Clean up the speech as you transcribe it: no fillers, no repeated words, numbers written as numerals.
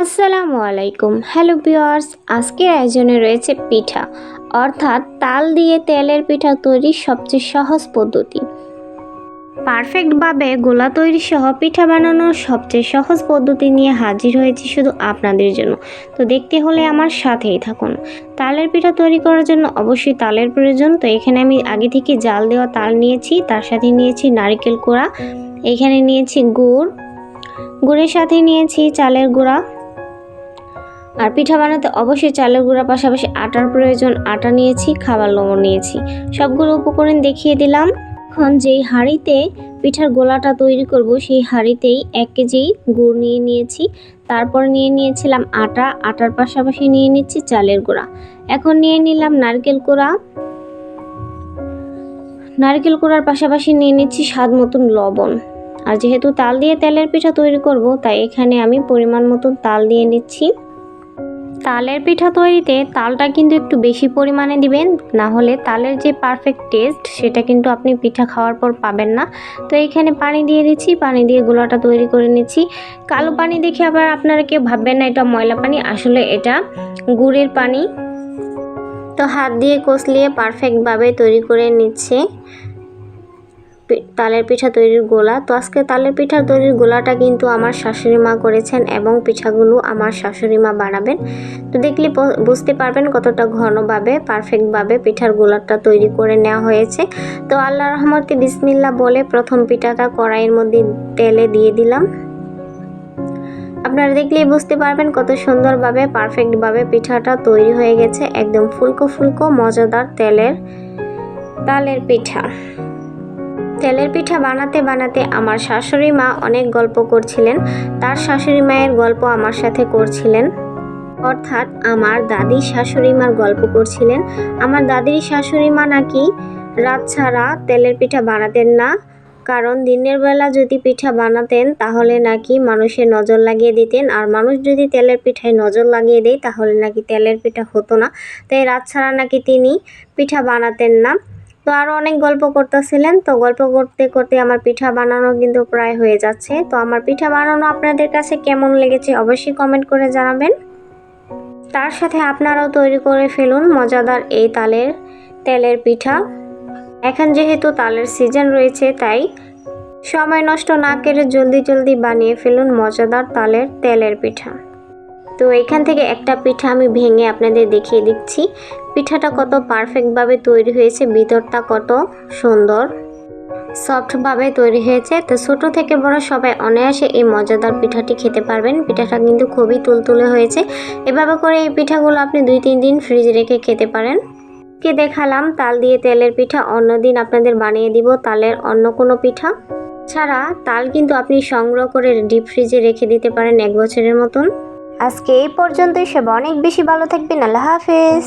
আসসালামু আলাইকুম। Hello viewers, আজকের আয়োজনে রয়েছে পিঠা, অর্থাৎ তাল দিয়ে তেলের পিঠা তৈরির সবচেয়ে সহজ পদ্ধতি। পারফেক্টভাবে গোলা তৈরি সহ পিঠা বানানোর সবচেয়ে সহজ পদ্ধতি নিয়ে হাজির হয়েছি শুধু আপনাদের জন্য। তো দেখতে হলে আমার সাথেই থাকুন। তালের পিঠা তৈরি করার জন্য অবশ্যই তালের প্রয়োজন। তো এখানে আমি আগে থেকে জাল দেওয়া তাল নিয়েছি, তার সাথে নিয়েছি নারকেল কোড়া, এখানে নিয়েছি গুড়ের সাথে নিয়েছি চালের গুঁড়া। আর পিঠা বানাতে অবশ্যই চালের গুঁড়ার পাশাপাশি আটার প্রয়োজন। আটা নিয়েছি, খাবার লবণ নিয়েছি, সবগুলো উপকরণ দেখিয়ে দিলাম। এখন যেই হাঁড়িতে পিঠার গোলাটা তৈরি করব সেই হাঁড়িতেই 1 কেজি গুড় নিয়েছি। তারপর নিয়েছিলাম আটার পাশাপাশি নিয়ে নিচ্ছি চালের গুঁড়া। এখন নিয়ে নিলাম নারকেল কোড়ার পাশাপাশি নিয়ে নিচ্ছি স্বাদ মতন লবণ। আর যেহেতু তাল দিয়ে তেলের পিঠা তৈরি করব, তাই এখানে আমি পরিমাণ মতন তাল দিয়ে নিচ্ছি। তালের পিঠা তৈরিতে তালটা কিন্তু একটু বেশি পরিমাণে দিবেন, না হলে তালের যে পারফেক্ট টেস্ট সেটা কিন্তু আপনি পিঠা খাওয়ার পর পাবেন না। তো এখানে পানি দিয়ে দিচ্ছি, পানি দিয়ে গোলাটা তৈরি করে নিচ্ছি। কালো পানি দেখে আবার আপনারা কেউ ভাববেন না এটা ময়লা পানি, আসলে এটা গুড়ের পানি। তো হাত দিয়ে কষলিয়ে পারফেক্টভাবে তৈরি করে নিচ্ছে তালের পিঠা তৈরির গোলা। তো আজকে তালের পিঠা তৈরির গোলাটা কিন্তু আমার শাশুড়ি মা করেছেন এবং পিঠাগুলো আমার শাশুড়ি মা বানাবেন। তো দেখলে বুঝতে পারবেন কতটা ঘনভাবে পারফেক্টভাবে পিঠার গোলাটা তৈরি করে নেওয়া হয়েছে। তো আল্লাহর রহমতে বিসমিল্লাহ বলে প্রথম পিঠাটা কড়াইয়ের মধ্যে তেলে দিয়ে দিলাম। আপনারা দেখলেই বুঝতে পারবেন কত সুন্দরভাবে পারফেক্টভাবে পিঠাটা তৈরি হয়ে গেছে। একদম ফুলকো মজাদার তালের পিঠা। তেলের পিঠা বানাতে বানাতে আমার শাশুড়ি মা অনেক গল্প করছিলেন। তার শাশুড়ি মায়ের গল্প আমার সাথে করছিলেন, অর্থাৎ আমার দাদি শাশুড়ি মার গল্প করছিলেন। আমার দাদির শাশুড়ি মা নাকি রাত ছাড়া তেলের পিঠা বানাতেন না, কারণ দিনের বেলা যদি পিঠা বানাতেন তাহলে নাকি মানুষের নজর লাগিয়ে দিতেন, আর মানুষ যদি তেলের পিঠায় নজর লাগিয়ে দেয় তাহলে নাকি তেলের পিঠা হতো না। তাই রাত ছাড়া নাকি তিনি পিঠা বানাতেন না। তো আরও অনেক গল্প করতেছিলেন। তো গল্প করতে করতে আমার পিঠা বানানো কিন্তু প্রায় হয়ে যাচ্ছে। তো আমার পিঠা বানানো আপনাদের কাছে কেমন লেগেছে অবশ্যই কমেন্ট করে জানাবেন। তার সাথে আপনারাও তৈরি করে ফেলুন মজাদার এই তেলের পিঠা। এখন যেহেতু তালের সিজন রয়েছে, তাই সময় নষ্ট না করে জলদি বানিয়ে ফেলুন মজাদার তেলের পিঠা। তো এখান থেকে একটা পিঠা আমি ভেঙে আপনাদের দেখিয়ে দিচ্ছি পিঠাটা কত পারফেক্টভাবে তৈরি হয়েছে, ভিতরটা কত সুন্দর সফটভাবে তৈরি হয়েছে। তো ছোট থেকে বড় সবাই অনায়াসে এই মজাদার পিঠাটি খেতে পারবেন। পিঠাটা কিন্তু খুবই তুলতুলে হয়েছে। এভাবে করে এই পিঠাগুলো আপনি 2-3 দিন ফ্রিজে রেখে খেতে পারেন। কে দেখালাম তাল দিয়ে তেলের পিঠা, অন্যদিন আপনাদের বানিয়ে দিব তালের অন্য কোনো পিঠা। ছাড়া তাল কিন্তু আপনি সংগ্রহ করে ডিপ ফ্রিজে রেখে দিতে পারেন 1 বছরের মতন। আজকে এই পর্যন্তই। সব অনেক বেশি ভালো থাকবেন। আল্লাহ হাফেজ।